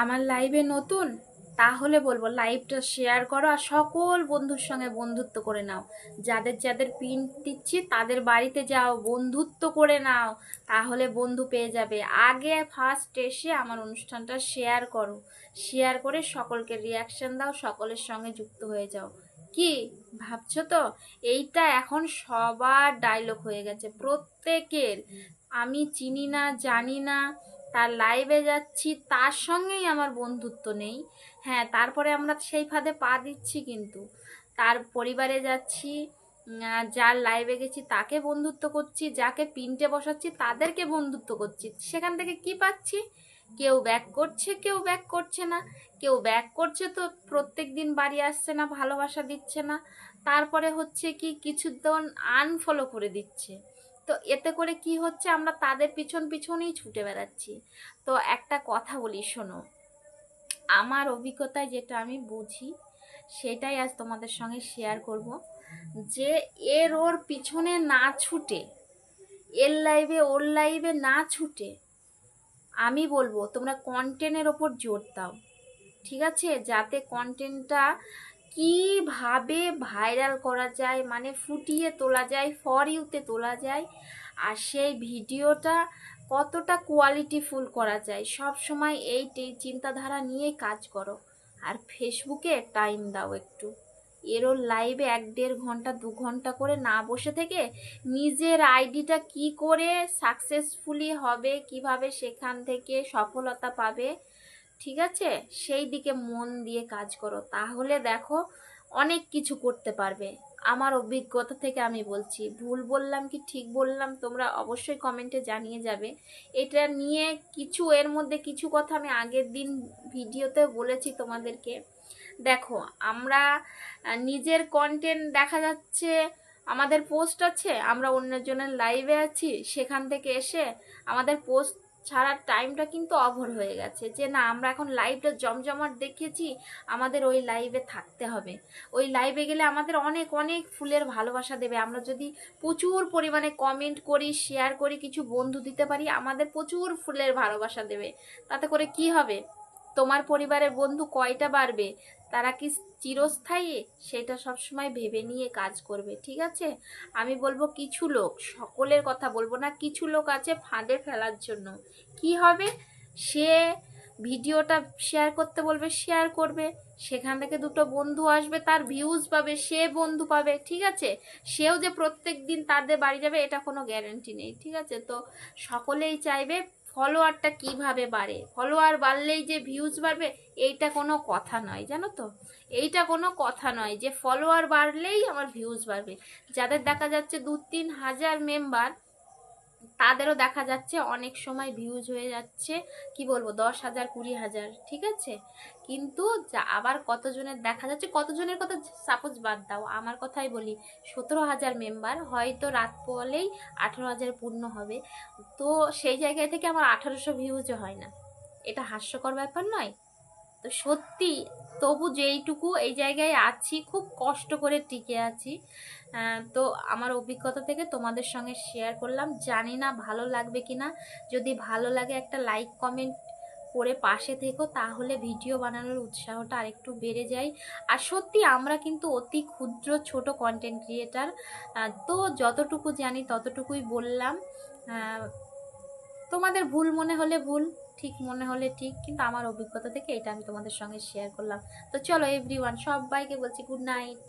আমার লাইভে নতুন, তাহলে বলবো লাইভটা শেয়ার করো আর সকল বন্ধুর সঙ্গে বন্ধুত্ব করে নাও। যাদের যাদের পিন দিচ্ছি তাদের বাড়িতে যাও, বন্ধুত্ব করে নাও, তাহলে বন্ধু পেয়ে যাবে। আগে ফার্স্ট এসে আমার অনুষ্ঠানটা শেয়ার করো, শেয়ার করে সকলকে রিয়াকশন দাও, সকলের সঙ্গে যুক্ত হয়ে যাও। কি ভাবছো তো? এইটা এখন সবার ডায়লগ হয়ে গেছে প্রত্যেকের। আমি চিনি না, জানি না, তার লাইভে যাচ্ছি, তার সঙ্গেই আমার বন্ধুত্ব নেই। হ্যাঁ, তারপরে আমরা সেই ফাঁদে পা দিচ্ছি, কিন্তু তার পরিবারে যাচ্ছি, যার লাইভে গেছি তাকে বন্ধুত্ব করছি, যাকে পিনটে বসাচ্ছি তাদেরকে বন্ধুত্ব করছি। সেখান থেকে কি পাচ্ছি? কেউ ব্যাক করছে, কেউ ব্যাক করছে না। কেউ ব্যাক করছে তো প্রত্যেক দিন বাড়ি আসছে না, ভালোবাসা দিচ্ছে না, তারপরে হচ্ছে কি কিছুদিন আনফলো করে দিচ্ছে। তো এতে করে কি হচ্ছে, আমরা তাদের পিছন পিছনেই ছুটে বেড়াচ্ছি। তো একটা কথা বলি, শোনো, আমার অভিজ্ঞতায় যেটা আমি বুঝি সেটাই আজ তোমাদের সঙ্গে শেয়ার করব। যে এর ওর পিছনে না ছুটে, এর লাইভে ওর লাইভে না ছুটে, আমি বলবো তোমরা কন্টেন্টের ওপর জোর দাও। ঠিক আছে? যাতে কন্টেন্টটা কিভাবে ভাইরাল করা যায়, মানে ফুটিয়ে তোলা যায়, ফর ইউতে তোলা যায়, আর সেই ভিডিওটা কতটা কোয়ালিটিফুল করা যায়, সব সময় এই চিন্তাধারা নিয়েই কাজ করো। আর ফেসবুকে টাইম দাও একটু। এরও লাইভে 1-1.5 ঘন্টা 2 ঘন্টা করে না বসে থেকে নিজের আইডিটা কি করে সাকসেসফুলি হবে, কিভাবে সেখান থেকে সফলতা পাবে, ঠিক আছে, সেই দিকে মন দিয়ে কাজ করো, তাহলে দেখো অনেক কিছু করতে পারবে। আমার অভিজ্ঞতা থেকে আমি বলছি, ভুল বললাম কি ঠিক বললাম তোমরা অবশ্যই কমেন্টে জানিয়ে যাবে। এটা নিয়ে কিছু, এর মধ্যে কিছু কথা আমি আগের দিন ভিডিওতে বলেছি তোমাদেরকে। দেখো, আমরা নিজের কন্টেন্ট দেখা যাচ্ছে, আমাদের পোস্ট আছে, আমরা অন্যজনের লাইভে আছি, সেখান থেকে এসে আমাদের পোস্ট ছাড়ার টাইমটা কিন্তু অভর হয়ে গেছে। যে না, আমরা এখন লাইভটা জমজমাট দেখিয়েছি, আমাদের ওই লাইভে থাকতে হবে, ওই লাইভে গেলে আমাদের অনেক অনেক ফুলের ভালোবাসা দেবে। আমরা যদি প্রচুর পরিমাণে কমেন্ট করি, শেয়ার করি, কিছু বন্ধু দিতে পারি, আমাদের প্রচুর ফুলের ভালোবাসা দেবে। তাতে করে কি হবে? তোমার পরিবারের বন্ধু কয়টা বাড়বে, তারা কি চিরস্থায়ী, সেটা সবসময় ভেবে নিয়ে কাজ করবে। ঠিক আছে? আমি বলবো কিছু লোক, সকলের কথা বলবো না, কিছু লোক আছে ফাঁদে ফেলার জন্য। কি হবে? সে ভিডিওটা শেয়ার করতে বলবে, শেয়ার করবে, সেখান থেকে দুটো বন্ধু আসবে, তার ভিউজ পাবে, সে বন্ধু পাবে। ঠিক আছে? সেও যে প্রত্যেক দিন তাদের বাড়ি যাবে এটা কোনো গ্যারান্টি নেই। ঠিক আছে? তো সকলেই চাইবে ফলোয়ারটা কিভাবে বাড়ে, ফলোয়ার বাড়লেই যে ভিউজ বাড়বে, এইটা কোনো কথা নয়, জানো তো? এইটা কোনো কথা নয় যে ফলোয়ার বাড়লেই আমার ভিউজ বাড়বে। যাদের দেখা যাচ্ছে 2-3 হাজার মেম্বার, তাদেরও দেখা যাচ্ছে অনেক সময় ভিউজ হয়ে যাচ্ছে কি বলবো 10,000 20,000। ঠিক আছে? কিন্তু আবার কতজনের দেখা যাচ্ছে, কতজনের কথা সাপোজ বাদ দাও, আমার কথাই বলি, 17,000 মেম্বার, হয়তো রাত পোয়ালেই 18,000 পূর্ণ হবে। তো সেই জায়গায় থেকে আমার 1800 ভিউজও হয় না। এটা হাস্যকর ব্যাপার নয়? তো সত্যি, তবু যেইটুকু এই জায়গায় আছি, খুব কষ্ট করে টিকে আছি। তো আমার অভিজ্ঞতা থেকে তোমাদের সঙ্গে শেয়ার করলাম। জানি না ভালো লাগবে কিনা, যদি ভালো লাগে একটা লাইক কমেন্ট করে পাশে থেকো, তাহলে ভিডিও বানানোর উৎসাহটা আরেকটু বেড়ে যায়। আর সত্যি আমরা কিন্তু অতি ক্ষুদ্র ছোট কন্টেন্ট ক্রিয়েটার। তো যতটুকু জানি ততটুকুই বললাম। তোমাদের ভুল মনে হলে ভুল, ঠিক মনে হলে ঠিক, কিন্তু আমার অভিজ্ঞতা থেকে এটা আমি তোমাদের সঙ্গে শেয়ার করলাম। তো চলো এভরিওয়ান, সবাইকে বলছি গুড নাইট।